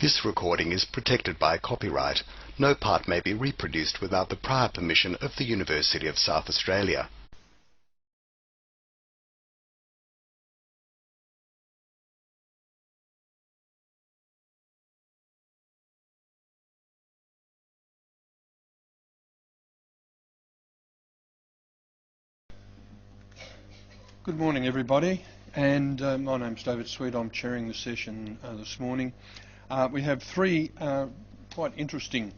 This recording is protected by copyright. No part may be reproduced without the prior permission of the University of South Australia. Good morning, everybody, and my name's David Sweet. I'm chairing the session this morning. We have three quite interesting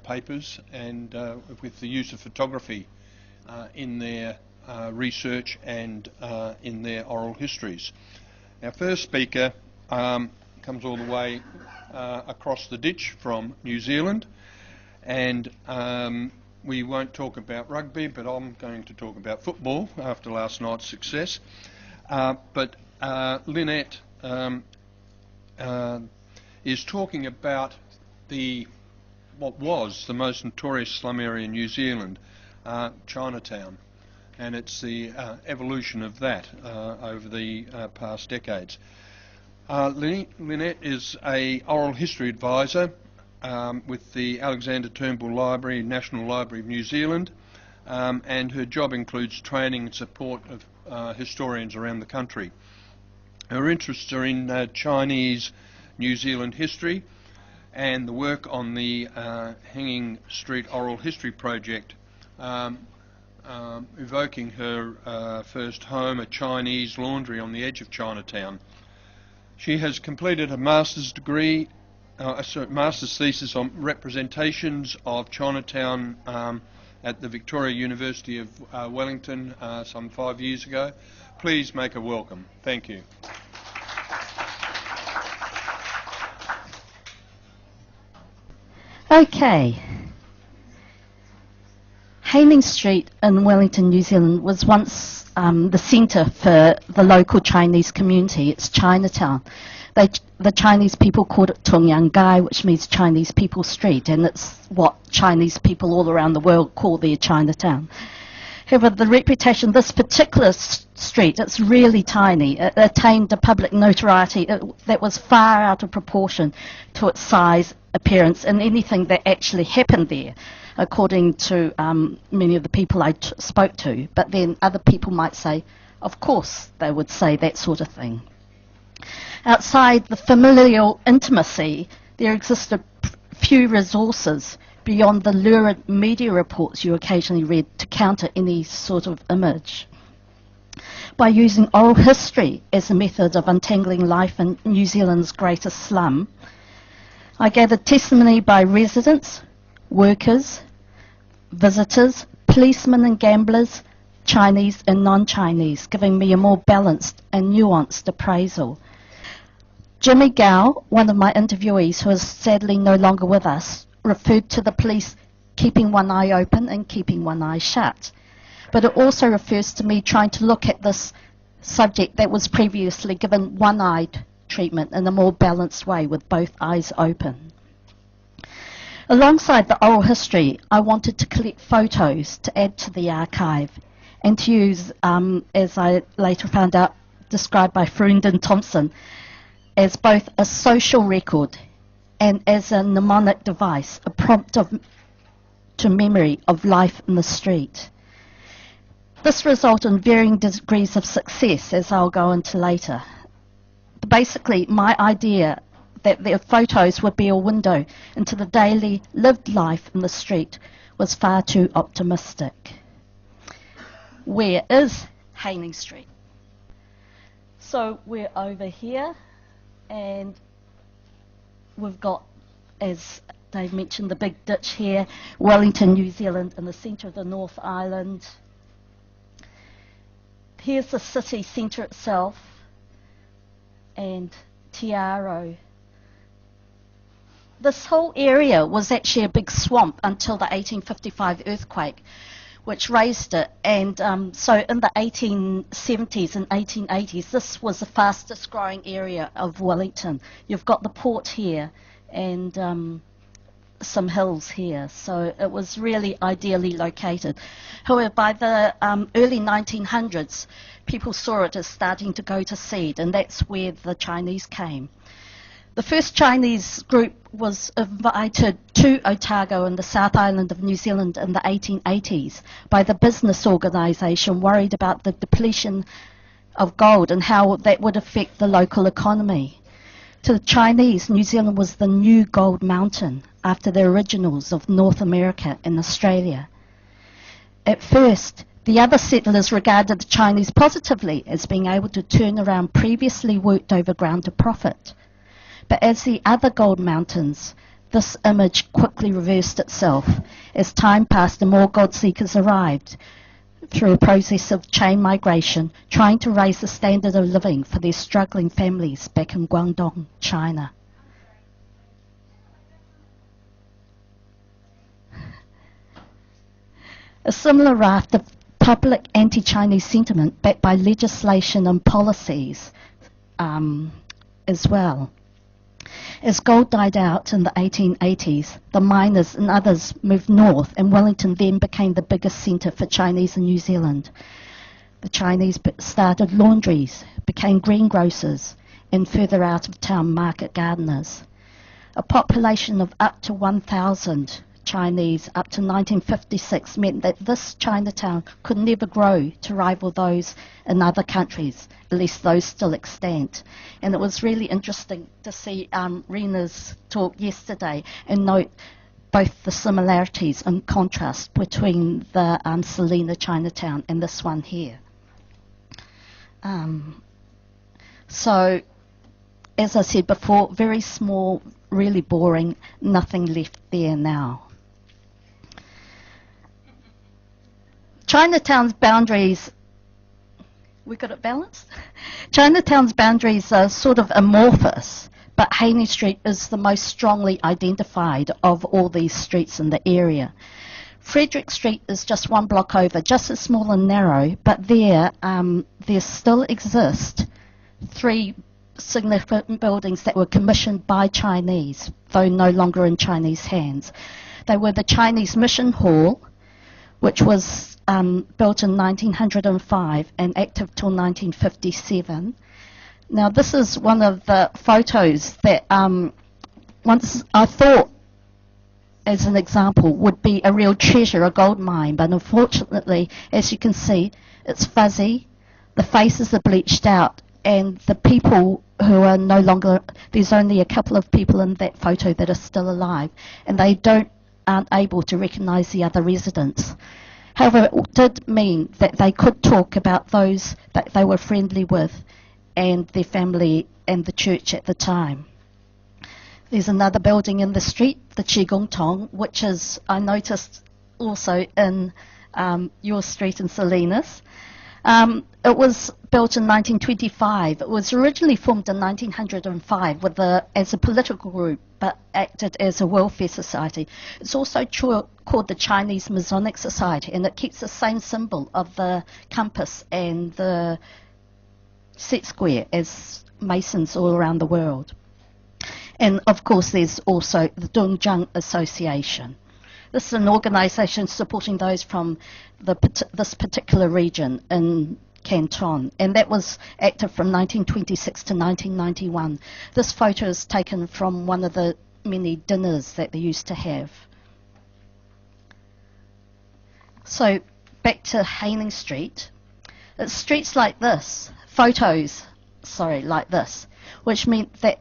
papers, and with the use of photography in their research and in their oral histories. Our first speaker comes all the way across the ditch from New Zealand, and we won't talk about rugby, but I'm going to talk about football after last night's success. But Lynette is talking about what was the most notorious slum area in New Zealand, Chinatown, and it's the evolution of that over the past decades. Lynette is an oral history advisor with the Alexander Turnbull Library, National Library of New Zealand, and her job includes training and support of historians around the country. Her interests are in Chinese New Zealand history and the work on the Hanging Street Oral History Project, evoking her first home, a Chinese laundry on the edge of Chinatown. She has completed a master's degree master's thesis on representations of Chinatown at the Victoria University of Wellington some 5 years ago. Please make her welcome. Thank you. Okay. Hanging Street in Wellington, New Zealand was once the centre for the local Chinese community. It's Chinatown. The Chinese people called it Tongyang Gai, which means Chinese People Street, and it's what Chinese people all around the world call their Chinatown. However, the reputation, this particular street, it's really tiny. It attained a public notoriety that was far out of proportion to its size, appearance, and anything that actually happened there, according to many of the people I spoke to. But then other people might say, of course they would say that sort of thing. Outside the familial intimacy, there existed few resources beyond the lurid media reports you occasionally read to counter any sort of image. By using oral history as a method of untangling life in New Zealand's greatest slum, I gathered testimony by residents, workers, visitors, policemen and gamblers, Chinese and non-Chinese, giving me a more balanced and nuanced appraisal. Jimmy Gao, one of my interviewees who is sadly no longer with us, referred to the police keeping one eye open and keeping one eye shut. But it also refers to me trying to look at this subject that was previously given one-eyed treatment in a more balanced way with both eyes open. Alongside the oral history, I wanted to collect photos to add to the archive and to use, as I later found out, described by Frundin Thompson, as both a social record and as a mnemonic device, a prompt to memory of life in the street. This resulted in varying degrees of success, as I'll go into later. Basically, my idea that the photos would be a window into the daily lived life in the street was far too optimistic. Where is Hanging Street? So we're over here, and we've got, as Dave mentioned, the big ditch here, Wellington, New Zealand, in the centre of the North Island. Here's the city centre itself, and Te Aro. This whole area was actually a big swamp until the 1855 earthquake, which raised it, and so in the 1870s and 1880s, this was the fastest growing area of Wellington. You've got the port here and some hills here, so it was really ideally located. However, by the early 1900s, people saw it as starting to go to seed, and that's where the Chinese came. The first Chinese group was invited to Otago in the South Island of New Zealand in the 1880s by the business organisation, worried about the depletion of gold and how that would affect the local economy. To the Chinese, New Zealand was the new gold mountain after the originals of North America and Australia. At first, the other settlers regarded the Chinese positively as being able to turn around previously worked over ground to profit. But as the other gold mountains, this image quickly reversed itself. As time passed and more gold seekers arrived through a process of chain migration, trying to raise the standard of living for their struggling families back in Guangdong, China. A similar raft of public anti-Chinese sentiment backed by legislation and policies as well. As gold died out in the 1880s, the miners and others moved north, and Wellington then became the biggest centre for Chinese in New Zealand. The Chinese started laundries, became greengrocers, and further out of town market gardeners. A population of up to 1,000 Chinese up to 1956 meant that this Chinatown could never grow to rival those in other countries, at least those still extant. And it was really interesting to see Rena's talk yesterday and note both the similarities and contrast between the Salina Chinatown and this one here. So, as I said before, very small, really boring, nothing left there now. Chinatown's boundaries, we got it balanced? Chinatown's boundaries are sort of amorphous, but Haney Street is the most strongly identified of all these streets in the area. Frederick Street is just one block over, just as small and narrow, but there still exist 3 significant buildings that were commissioned by Chinese, though no longer in Chinese hands. They were the Chinese Mission Hall, which was built in 1905 and active till 1957. Now, this is one of the photos that once I thought, as an example, would be a real treasure, a gold mine, but unfortunately, as you can see, it's fuzzy, the faces are bleached out, and the people who are no longer, there's only a couple of people in that photo that are still alive, and they aren't able to recognise the other residents. However, it did mean that they could talk about those that they were friendly with and their family and the church at the time. There's another building in the street, the Qigong Tong, which is, I noticed, also in your street in Salinas. It was built in 1925. It was originally formed in 1905 as a political group, but acted as a welfare society. It's also called the Chinese Masonic Society, and it keeps the same symbol of the compass and the set square as Masons all around the world. And of course there's also the Dongzhang Association. This is an organisation supporting those from this particular region in Canton, and that was active from 1926 to 1991. This photo is taken from one of the many dinners that they used to have. So back to Haining Street. It's streets like this, like this, which meant that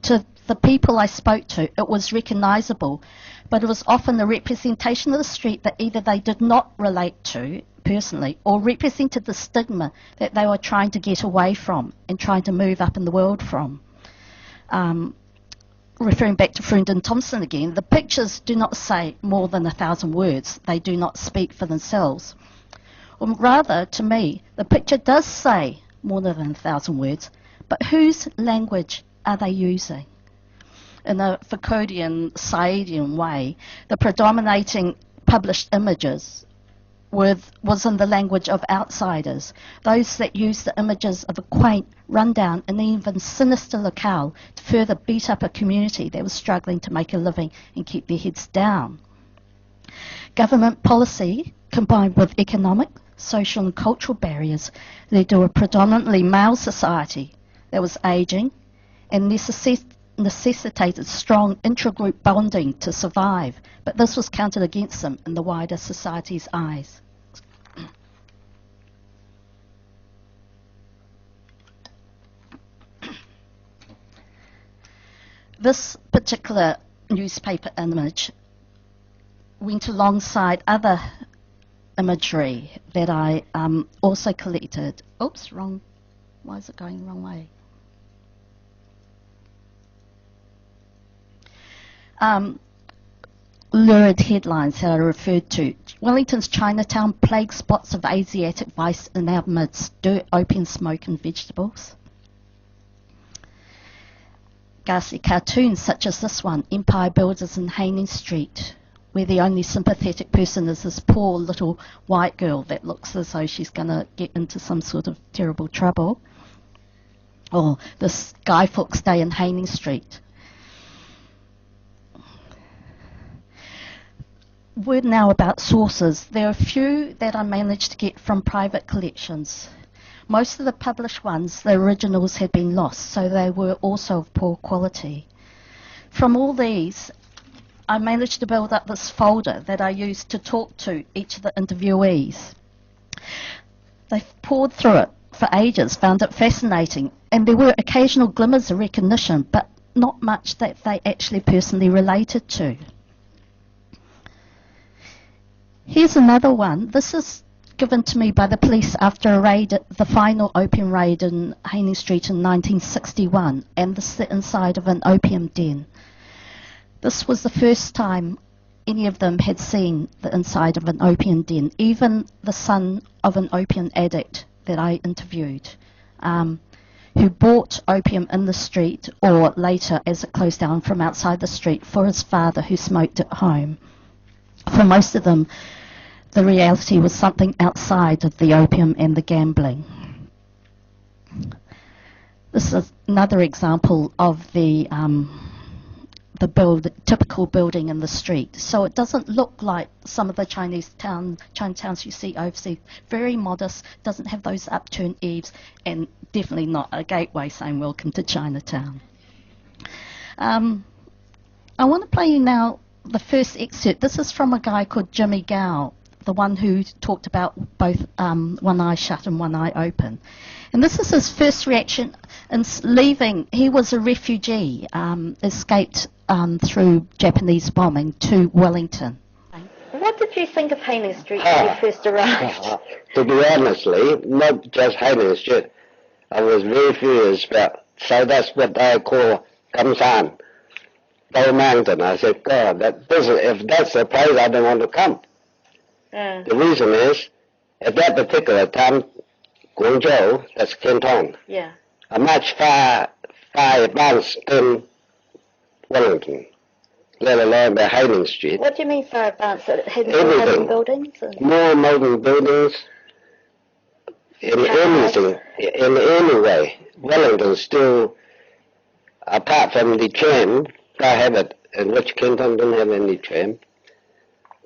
to the people I spoke to, it was recognisable, but it was often a representation of the street that either they did not relate to personally or represented the stigma that they were trying to get away from and trying to move up in the world from. Referring back to Frendon Thompson again, the pictures do not say more than 1,000 words. They do not speak for themselves. Or rather, to me, the picture does say more than 1,000 words, but whose language are they using? In a Foucauldian, Saidian way, the predominating published images was in the language of outsiders, those that used the images of a quaint, rundown and even sinister locale to further beat up a community that was struggling to make a living and keep their heads down. Government policy, combined with economic, social and cultural barriers, led to a predominantly male society that was ageing and necessitated strong intragroup bonding to survive, but this was counted against them in the wider society's eyes. This particular newspaper image went alongside other imagery that I also collected. Oops, wrong. Why is it going the wrong way? Lurid headlines that I referred to. Wellington's Chinatown, plague spots of Asiatic vice in our midst, dirt, opium, smoke and vegetables. Ghastly cartoons such as this one, Empire Builders in Haining Street, where the only sympathetic person is this poor little white girl that looks as though she's going to get into some sort of terrible trouble. Or this Guy Fawkes Day in Haining Street. Word now about sources. There are a few that I managed to get from private collections. Most of the published ones, the originals had been lost, so they were also of poor quality. From all these, I managed to build up this folder that I used to talk to each of the interviewees. They poured through it for ages, found it fascinating, and there were occasional glimmers of recognition, but not much that they actually personally related to. Here's another one. This is given to me by the police after a raid, the final opium raid in Haining Street in 1961, and this is the inside of an opium den. This was the first time any of them had seen the inside of an opium den, even the son of an opium addict that I interviewed, who bought opium in the street or later as it closed down from outside the street for his father who smoked at home. For most of them, the reality was something outside of the opium and the gambling. This is another example of the typical building in the street. So it doesn't look like some of the Chinatowns you see overseas. Very modest, doesn't have those upturned eaves, and definitely not a gateway saying welcome to Chinatown. I want to play you now the first excerpt. This is from a guy called Jimmy Gao, the one who talked about both one eye shut and one eye open. And this is his first reaction in leaving. He was a refugee, escaped through Japanese bombing to Wellington. What did you think of Haining Street when you first arrived? To be honestly, not just Haining Street. I was very furious about, so that's what I call Kamsan, Wellington. I said, God, if that's the place, I don't want to come. The reason is, at that particular time, Guangzhou, that's Canton, a much far advanced than Wellington, let alone the Haining Street. What do you mean far advanced? It had more modern buildings? More modern buildings, in anything, in any way. Wellington still, apart from the tram, I have it, in which Canton don't have any tram.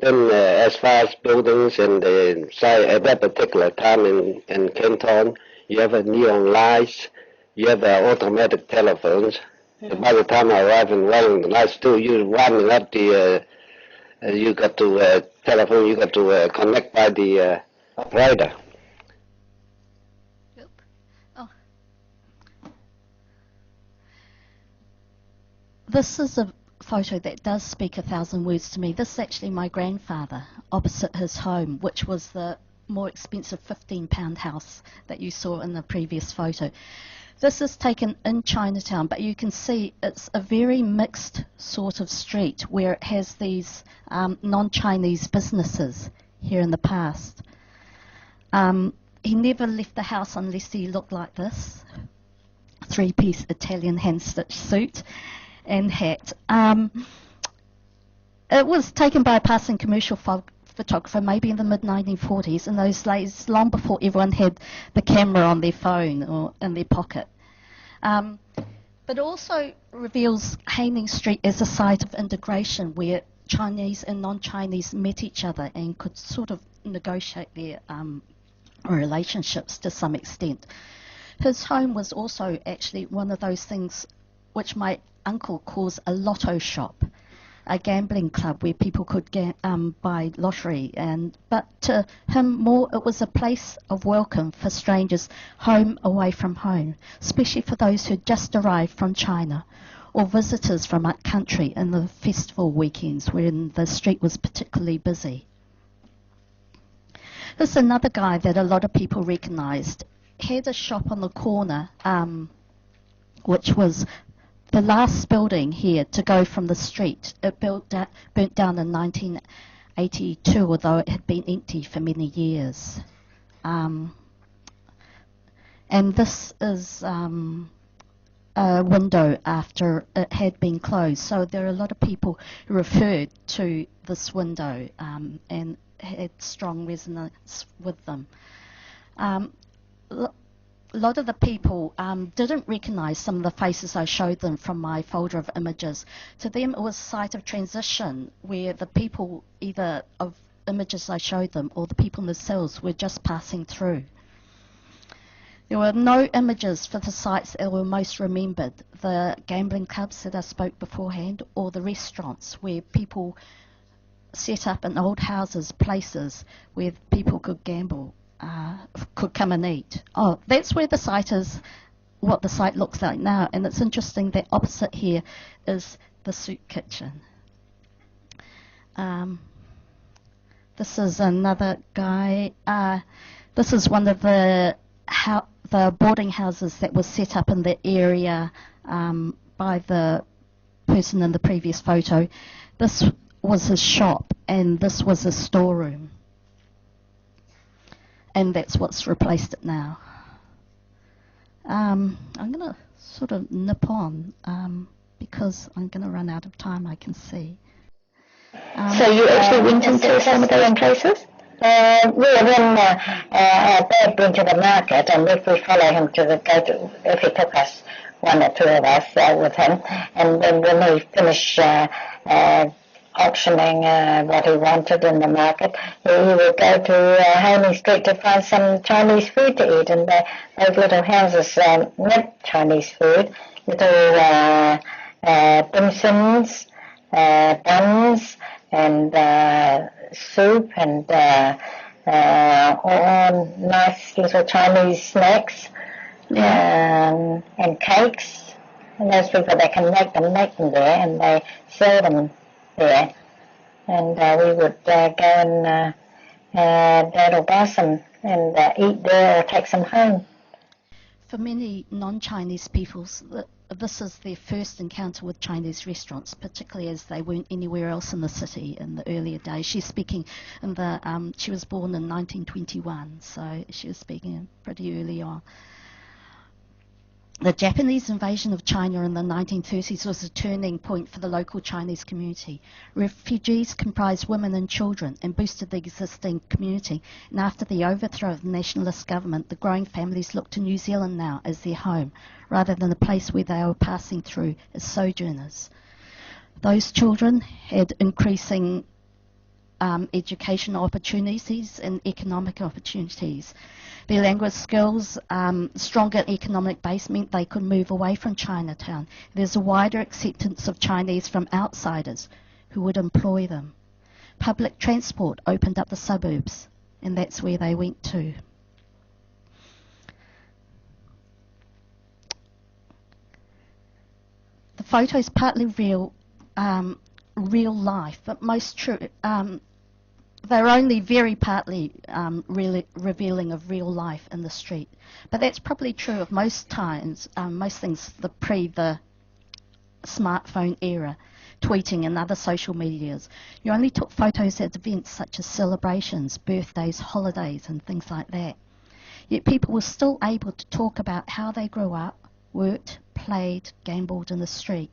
Then as far as buildings and at that particular time in Canton, you have neon lights, you have automatic telephones. So by the time I arrived in Wellington, I still use running up the, you got to telephone, you got to connect by the operator. Yep. Oh. This is a photo that does speak 1,000 words to me. This is actually my grandfather opposite his home, which was the more expensive £15 house that you saw in the previous photo. This is taken in Chinatown, but you can see it's a very mixed sort of street where it has these non-Chinese businesses here in the past. He never left the house unless he looked like this, three-piece Italian hand-stitched suit and hat. It was taken by a passing commercial photographer maybe in the mid-1940s, in those days, long before everyone had the camera on their phone or in their pocket. But also reveals Haining Street as a site of integration where Chinese and non-Chinese met each other and could sort of negotiate their relationships to some extent. His home was also actually one of those things which might uncle calls a lotto shop, a gambling club where people could buy lottery, but to him more it was a place of welcome for strangers home away from home, especially for those who just arrived from China or visitors from up country in the festival weekends when the street was particularly busy. This is another guy that a lot of people recognised. He had a shop on the corner, which was the last building here to go from the street. It burnt down in 1982, although it had been empty for many years. And this is a window after it had been closed. So there are a lot of people who referred to this window and had strong resonance with them. A lot of the people didn't recognise some of the faces I showed them from my folder of images. To them it was a site of transition where the people, either of images I showed them or the people themselves, were just passing through. There were no images for the sites that were most remembered, the gambling clubs that I spoke beforehand, or the restaurants where people set up in old houses, places where people could gamble, could come and eat. Oh, that's where the site is, what the site looks like now. And it's interesting that opposite here is the soup kitchen. This is another guy. This is one of the boarding houses that was set up in the area by the person in the previous photo. This was his shop and this was his storeroom. And that's what's replaced it now. I'm going to sort of nip on because I'm going to run out of time, I can see. So you actually went into some of those places? When Dad went to the market, and if we follow him if he took us, one or two of us with him, and then when he finished auctioning what he wanted in the market, he would go to Homing Street to find some Chinese food to eat, and those little houses meant Chinese food, little dim sums, buns, and soup, and all nice little Chinese snacks, and cakes. And those people that can make them there, and they sell them there. And we would go and Dad will buy some and eat there or take some home. For many non-Chinese peoples, this is their first encounter with Chinese restaurants, particularly as they weren't anywhere else in the city in the earlier days. She's speaking in the, she was born in 1921, so she was speaking pretty early on. The Japanese invasion of China in the 1930s was a turning point for the local Chinese community. Refugees comprised women and children and boosted the existing community. And after the overthrow of the nationalist government, the growing families looked to New Zealand now as their home, rather than a place where they were passing through as sojourners. Those children had increasing educational opportunities and economic opportunities. Their language skills, stronger economic base meant they could move away from Chinatown. There's a wider acceptance of Chinese from outsiders who would employ them. Public transport opened up the suburbs, and that's where they went to. The photo's partly real life, but most true. They're only very partly really revealing of real life in the street. But that's probably true of most times, most things the smartphone era, tweeting and other social medias. You only took photos at events such as celebrations, birthdays, holidays and things like that. Yet people were still able to talk about how they grew up, worked, played, gambled in the street.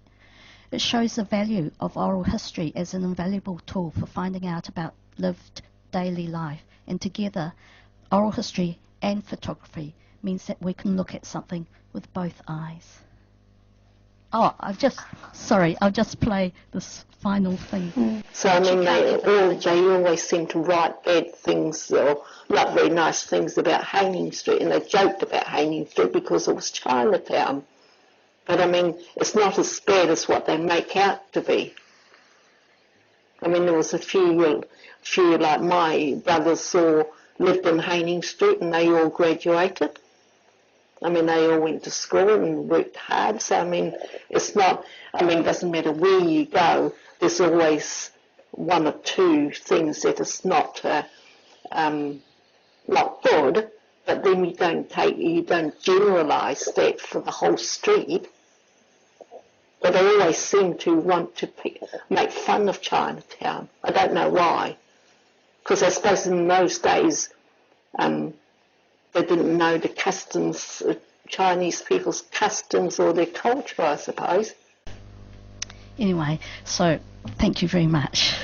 It shows the value of oral history as an invaluable tool for finding out about lived daily life, and together oral history and photography means that we can look at something with both eyes. Oh, I'll just play this final thing. So I mean, they always seem to write bad things or not very nice things about Hanging Street, and they joked about Hanging Street because it was Chinatown. But I mean, it's not as bad as what they make out to be. I mean, there was a few like my brothers lived in Haining Street and they all graduated. I mean, they all went to school and worked hard. So, I mean, it's not, I mean, it doesn't matter where you go, there's always one or two things that is not good, but then you don't generalise that for the whole street. But they always seem to want to make fun of Chinatown. I don't know why. Because I suppose in those days, they didn't know the customs, Chinese people's customs or their culture, I suppose. Anyway, so thank you very much.